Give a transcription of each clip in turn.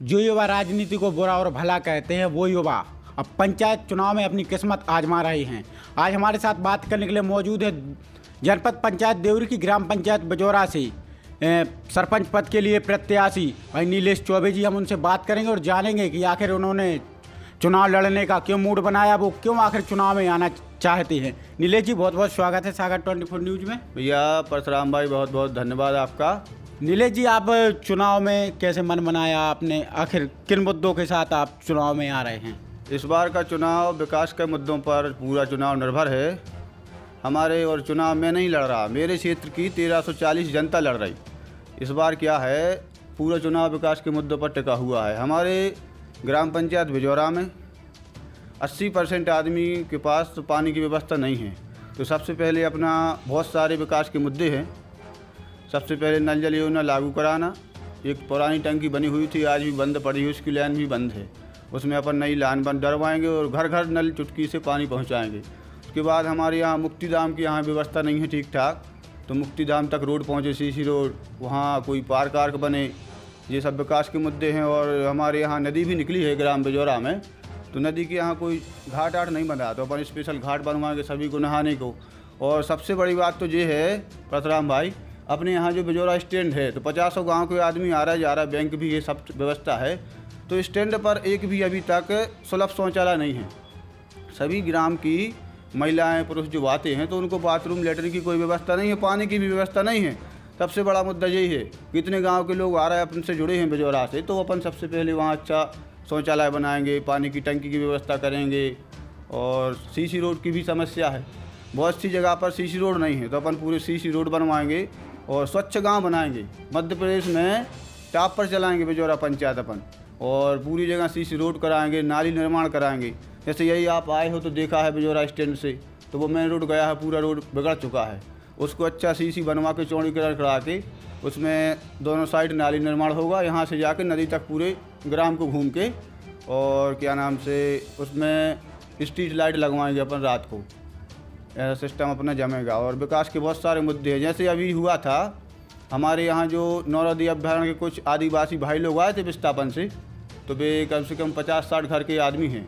जो युवा राजनीति को बुरा और भला कहते हैं वो युवा अब पंचायत चुनाव में अपनी किस्मत आजमा रहे हैं। आज हमारे साथ बात करने के लिए मौजूद है जनपद पंचायत देवरी की ग्राम पंचायत बजौरा से सरपंच पद के लिए प्रत्याशी भाई नीलेश चौबे जी। हम उनसे बात करेंगे और जानेंगे कि आखिर उन्होंने चुनाव लड़ने का क्यों मूड बनाया, वो क्यों आखिर चुनाव में आना चाहते हैं। नीलेश जी बहुत बहुत स्वागत है सागर 24 न्यूज़ में। भैया परशुराम भाई बहुत बहुत धन्यवाद आपका। नीलेश जी आप चुनाव में कैसे मन बनाया आपने, आखिर किन मुद्दों के साथ आप चुनाव में आ रहे हैं? इस बार का चुनाव विकास के मुद्दों पर पूरा चुनाव निर्भर है हमारे, और चुनाव में नहीं लड़ रहा, मेरे क्षेत्र की 1340 जनता लड़ रही। इस बार क्या है, पूरा चुनाव विकास के मुद्दों पर टिका हुआ है। हमारे ग्राम पंचायत बजौरा में 80% आदमी के पास तो पानी की व्यवस्था नहीं है। तो सबसे पहले अपना बहुत सारे विकास के मुद्दे हैं। सबसे पहले नल जल योजना लागू कराना। एक पुरानी टंकी बनी हुई थी, आज भी बंद पड़ी हुई, उसकी लाइन भी बंद है। उसमें अपन नई लाइन बंद डरवाएंगे और घर घर नल चुटकी से पानी पहुंचाएंगे। उसके बाद हमारे यहाँ मुक्तिधाम की यहाँ व्यवस्था नहीं है ठीक ठाक, तो मुक्तिधाम तक रोड पहुँचे, सीसी रोड, वहाँ कोई पार्क आर्क बने, ये सब विकास के मुद्दे हैं। और हमारे यहाँ नदी भी निकली है ग्राम बजौरा में, तो नदी के यहाँ कोई घाट आट नहीं बना, तो अपन स्पेशल घाट बनवाएंगे सभी को नहाने को। और सबसे बड़ी बात तो ये है परशुराम भाई, अपने यहाँ जो बजौरा स्टैंड है तो 50 गाँव के आदमी आ रहा है जा रहा है, बैंक भी ये सब व्यवस्था है, तो स्टैंड पर एक भी अभी तक सुलभ शौचालय नहीं है। सभी ग्राम की महिलाएं पुरुष जो आते हैं तो उनको बाथरूम लेटरिन की कोई व्यवस्था नहीं है, पानी की भी व्यवस्था नहीं है। सबसे बड़ा मुद्दा यही है, कितने गांव के लोग आ रहे हैं अपन से जुड़े हैं बजौरा से, तो अपन सबसे पहले वहाँ अच्छा शौचालय बनाएंगे, पानी की टंकी की व्यवस्था करेंगे। और सीसी रोड की भी समस्या है, बहुत सी जगह पर सीसी रोड नहीं है, तो अपन पूरे सीसी रोड बनवाएंगे और स्वच्छ गाँव बनाएंगे। मध्य प्रदेश में टॉप पर चलाएँगे बजौरा पंचायत अपन, और पूरी जगह सीसी रोड कराएंगे, नाली निर्माण कराएंगे। जैसे यही आप आए हो तो देखा है बजौरा स्टैंड से, तो वो मेन रोड गया है, पूरा रोड बिगड़ चुका है। उसको अच्छा सीसी बनवा के चौड़ीकरण करा के उसमें दोनों साइड नाली निर्माण होगा, यहाँ से जाके नदी तक पूरे ग्राम को घूम के, और क्या नाम से उसमें स्ट्रीट लाइट लगवाएंगे अपन रात को, ऐसा सिस्टम अपना जमेगा। और विकास के बहुत सारे मुद्दे हैं, जैसे अभी हुआ था हमारे यहाँ जो नौरदी अभ्यारण्य के कुछ आदिवासी भाई लोग आए थे विस्थापन से, तो वे कम से कम 50-60 घर के आदमी हैं।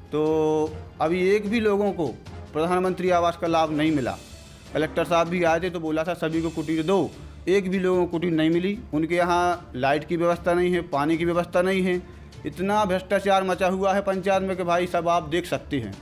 तो अभी एक भी लोगों को प्रधानमंत्री आवास का लाभ नहीं मिला। कलेक्टर साहब भी आए थे तो बोला था सभी को कुटीर दो, एक भी लोगों को कुटीर नहीं मिली। उनके यहाँ लाइट की व्यवस्था नहीं है, पानी की व्यवस्था नहीं है। इतना भ्रष्टाचार मचा हुआ है पंचायत में कि भाई सब आप देख सकते हैं।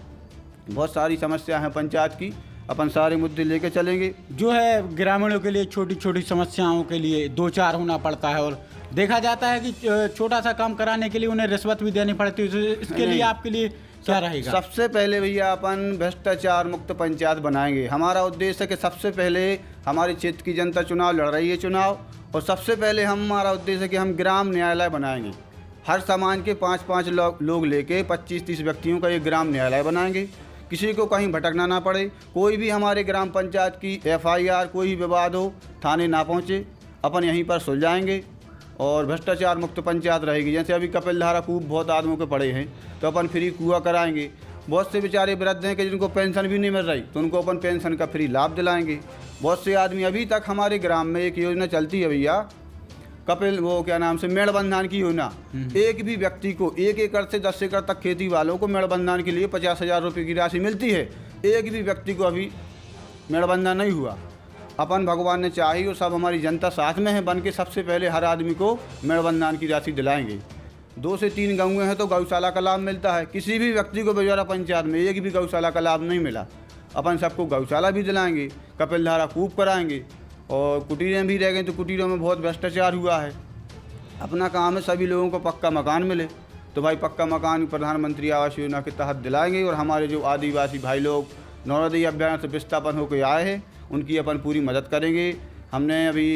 बहुत सारी समस्या हैं पंचायत की, अपन सारे मुद्दे लेके चलेंगे। जो है ग्रामीणों के लिए छोटी छोटी समस्याओं के लिए 2-4 होना पड़ता है, और देखा जाता है कि छोटा सा काम कराने के लिए उन्हें रिश्वत भी देनी पड़ती है। इसके लिए आपके लिए क्या रहेगा? सबसे पहले भैया अपन भ्रष्टाचार मुक्त पंचायत बनाएंगे। हमारा उद्देश्य है कि सबसे पहले हमारे क्षेत्र की जनता चुनाव लड़ रही है चुनाव, और सबसे पहले हमारा उद्देश्य है कि हम ग्राम न्यायालय बनाएंगे। हर समाज के 5-5 लोग लेके 25-30 व्यक्तियों का एक ग्राम न्यायालय बनाएंगे, किसी को कहीं भटकना ना पड़े। कोई भी हमारे ग्राम पंचायत की FIR कोई विवाद हो थाने ना पहुँचे, अपन यहीं पर सुलझाएंगे और भ्रष्टाचार मुक्त पंचायत रहेगी। जैसे अभी कपिल धारा कूप बहुत आदमियों के पड़े हैं, तो अपन फ्री कुआं कराएंगे। बहुत से बेचारे वृद्ध हैं कि जिनको पेंशन भी नहीं मिल रही, तो उनको अपन पेंशन का फ्री लाभ दिलाएंगे। बहुत से आदमी अभी तक हमारे ग्राम में एक योजना चलती है भैया, कपिल वो क्या नाम से मेड़बंधान की योजना। एक भी व्यक्ति को 1 एकड़ से 10 एकड़ तक खेती वालों को मेड़बंधान के लिए 50,000 रुपये की राशि मिलती है। एक भी व्यक्ति को अभी मेड़बंधान नहीं हुआ। अपन भगवान ने चाही और सब हमारी जनता साथ में है बन के, सबसे पहले हर आदमी को मेड़बंधान की राशि दिलाएंगे। 2 से 3 गाँव हैं तो गौशाला का लाभ मिलता है। किसी भी व्यक्ति को बजौरा पंचायत में एक भी गौशाला का लाभ नहीं मिला, अपन सबको गौशाला भी दिलाएंगे, कपिल धारा कूप कराएंगे। और कुटीरें भी रह गई, तो कुटीरों में बहुत भ्रष्टाचार हुआ है। अपना काम है सभी लोगों को पक्का मकान मिले, तो भाई पक्का मकान प्रधानमंत्री आवास योजना के तहत दिलाएंगे। और हमारे जो आदिवासी भाई लोग नौरदी अभ्यारण्य से विस्थापन होकर आए हैं, उनकी अपन पूरी मदद करेंगे। हमने अभी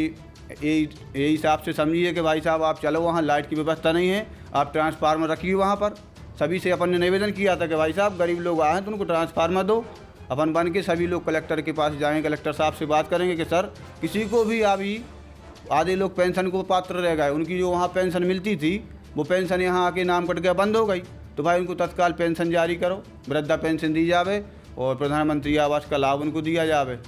यही हिसाब से समझिए कि भाई साहब आप चलो, वहाँ लाइट की व्यवस्था नहीं है, आप ट्रांसफार्मर रखिए वहाँ पर। सभी से अपन ने निवेदन किया था कि भाई साहब गरीब लोग आए हैं तो उनको ट्रांसफार्मर दो। अपन बन के सभी लोग कलेक्टर के पास जाएंगे, कलेक्टर साहब से बात करेंगे कि सर किसी को भी अभी आधे लोग पेंशन को पात्र रह गए, उनकी जो वहाँ पेंशन मिलती थी वो पेंशन यहाँ आके नाम कट गया, बंद हो गई, तो भाई उनको तत्काल पेंशन जारी करो, वृद्धा पेंशन दी जावे और प्रधानमंत्री आवास का लाभ उनको दिया जावे।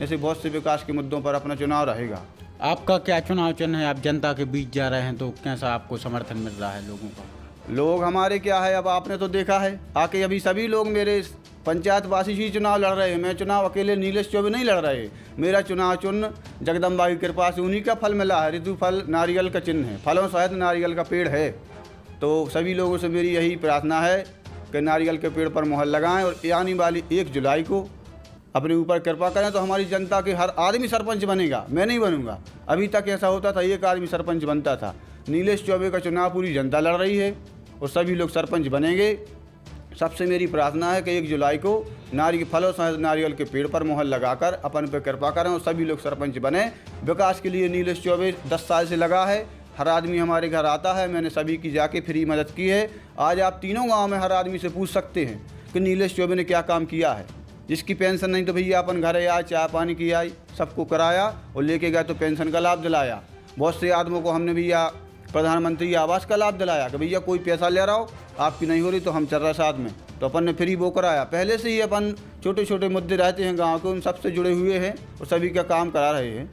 ऐसे बहुत से विकास के मुद्दों पर अपना चुनाव रहेगा। आपका क्या चुनाव चिन्ह है? आप जनता के बीच जा रहे हैं तो कैसा आपको समर्थन मिल रहा है लोगों का? लोग हमारे क्या है, अब आपने तो देखा है आके अभी सभी लोग मेरे पंचायतवासी ही चुनाव लड़ रहे हैं। मैं चुनाव अकेले नीलेश चौबे नहीं लड़ रहे। मेरा चुनाव चिन्ह जगदम्बा की कृपा से उन्हीं का फल मिला है। ऋतु फल नारियल का चिन्ह है, फलों सहित नारियल का पेड़ है। तो सभी लोगों से मेरी यही प्रार्थना है कि नारियल के पेड़ पर मुहर लगाएं और आने वाली 1 जुलाई को अपने ऊपर कृपा करें तो हमारी जनता के हर आदमी सरपंच बनेगा। मैं नहीं बनूंगा। अभी तक ऐसा होता था, एक आदमी सरपंच बनता था। नीलेश चौबे का चुनाव पूरी जनता लड़ रही है और सभी लोग सरपंच बनेंगे। सबसे मेरी प्रार्थना है कि 1 जुलाई को फलों सहित नारियल के पेड़ पर मुहर लगाकर अपन पर कृपा करें और सभी लोग सरपंच बने। विकास के लिए नीलेश चौबे 10 साल से लगा है। हर आदमी हमारे घर आता है, मैंने सभी की जाके फ्री मदद की है। आज आप तीनों गांव में हर आदमी से पूछ सकते हैं कि नीलेश चौबे ने क्या काम किया है। जिसकी पेंशन नहीं तो भैया अपन घर आया, चाय पानी की आई, सबको कराया और लेके गए तो पेंशन का लाभ दिलाया। बहुत से आदमियों को हमने भैया प्रधानमंत्री आवास का लाभ दिलाया कि भैया कोई पैसा ले रहा हो, आपकी नहीं हो रही तो हम चल रहे साथ में, तो अपन ने फ्री वो कराया। पहले से ही अपन छोटे छोटे मुद्दे रहते हैं गाँव के, उन सबसे जुड़े हुए हैं और सभी का काम करा रहे हैं।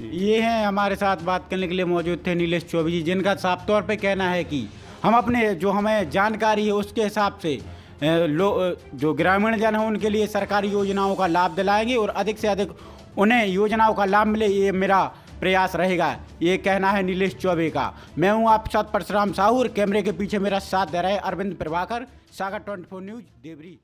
ये हैं हमारे साथ बात करने के लिए मौजूद थे नीलेश चौबे जी, जिनका साफ तौर पे कहना है कि हम अपने जो हमें जानकारी है उसके हिसाब से जो ग्रामीण जन हैं उनके लिए सरकारी योजनाओं का लाभ दिलाएंगे और अधिक से अधिक उन्हें योजनाओं का लाभ मिले, ये मेरा प्रयास रहेगा। ये कहना है नीलेश चौबे का। मैं हूँ आपके साथ परशुराम साहू और कैमरे के पीछे मेरा साथ दे रहे अरविंद प्रभाकर, सागर 24 न्यूज़ देवरी।